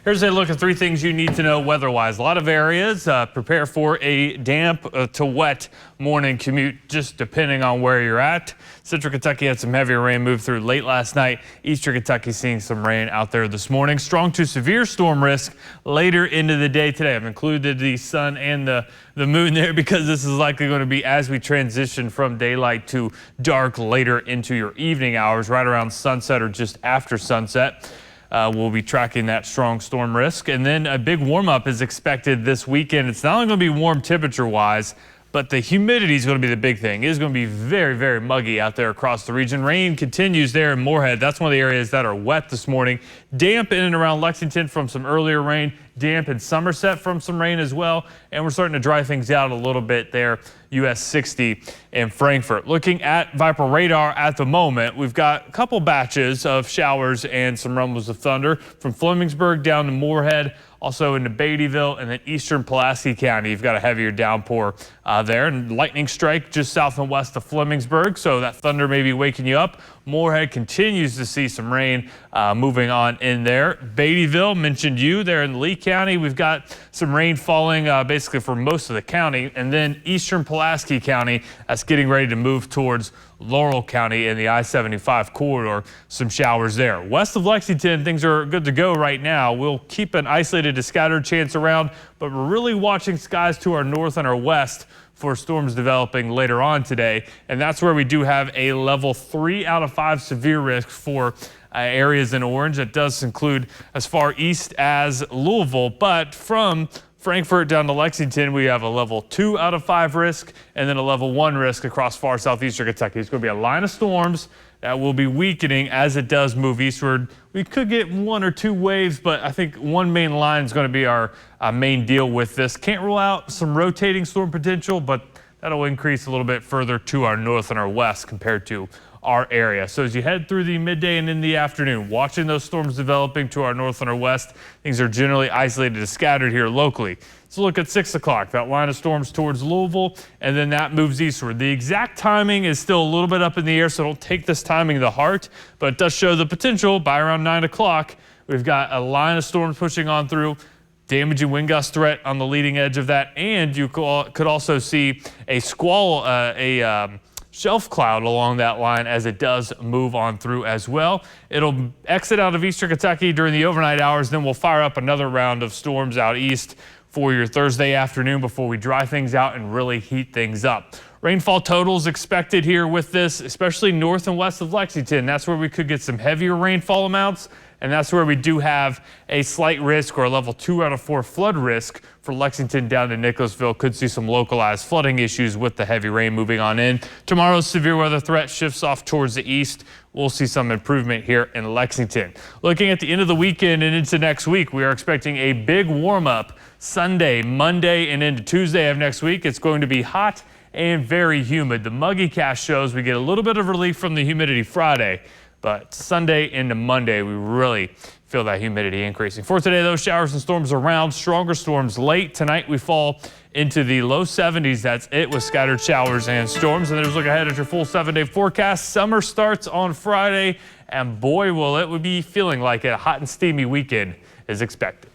Here's a look at 3 things you need to know weather-wise. A lot of areas prepare for a damp to wet morning commute, just depending on where you're at. Central Kentucky had some heavier rain move through late last night. Eastern Kentucky seeing some rain out there this morning. Strong to severe storm risk later into the day today. I've included the sun and the moon there because this is likely going to be as we transition from daylight to dark later into your evening hours, right around sunset or just after sunset. We'll be tracking that strong storm risk. And then a big warm up is expected this weekend. It's not only going to be warm temperature wise, but the humidity is going to be the big thing. It is going to be very, very muggy out there across the region. Rain continues there in Moorhead. That's one of the areas that are wet this morning. Damp in and around Lexington from some earlier rain. Damp in Somerset from some rain as well. And we're starting to dry things out a little bit there. US 60 in Frankfort. Looking at Viper radar at the moment, we've got a couple batches of showers and some rumbles of thunder from Flemingsburg down to Moorhead, also into Beattyville, and then eastern Pulaski County. You've got a heavier downpour there, and lightning strike just south and west of Flemingsburg, so that thunder may be waking you up. Moorhead continues to see some rain moving on in there. Beattyville, mentioned you there in Lee County. We've got some rain falling basically for most of the county, and then eastern Pulaski County, that's getting ready to move towards Laurel County in the I-75 corridor. Some showers there. West of Lexington, things are good to go right now. We'll keep an isolated to scattered chance around, but we're really watching skies to our north and our west for storms developing later on today. And that's where we do have a level 3 out of 5 severe risk for areas in orange. That does include as far east as Louisville, but from Frankfort down to Lexington, we have a level 2 out of 5 risk and then a level 1 risk across far southeastern Kentucky. It's going to be a line of storms that will be weakening as it does move eastward. We could get 1 or 2 waves, but I think one main line is going to be our main deal with this. Can't rule out some rotating storm potential, but that'll increase a little bit further to our north and our west compared to our area. So as you head through the midday and in the afternoon, watching those storms developing to our north and our west, things are generally isolated and scattered here locally. So look at 6 o'clock, that line of storms towards Louisville, and then that moves eastward. The exact timing is still a little bit up in the air, so don't take this timing to heart, but it does show the potential. By around 9 o'clock, we've got a line of storms pushing on through, damaging wind gust threat on the leading edge of that, and you could also see a squall, shelf cloud along that line as it does move on through as well. It'll exit out of eastern Kentucky during the overnight hours, then we'll fire up another round of storms out east for your Thursday afternoon before we dry things out and really heat things up. Rainfall totals expected here with this, especially north and west of Lexington. That's where we could get some heavier rainfall amounts, and that's where we do have a slight risk or a level 2 out of 4 flood risk for Lexington down to Nicholasville. Could see some localized flooding issues with the heavy rain moving on in. Tomorrow's severe weather threat shifts off towards the east. We'll see some improvement here in Lexington. Looking at the end of the weekend and into next week, we are expecting a big warm up Sunday, Monday, and into Tuesday of next week. It's going to be hot and very humid. The muggy cast shows we get a little bit of relief from the humidity Friday, but Sunday into Monday, we really feel that humidity increasing. For today, those showers and storms around, stronger storms late. Tonight, we fall into the low 70s. That's it with scattered showers and storms. And there's a look ahead at your full 7-day forecast. Summer starts on Friday, and boy, will it be feeling like a hot and steamy weekend is expected.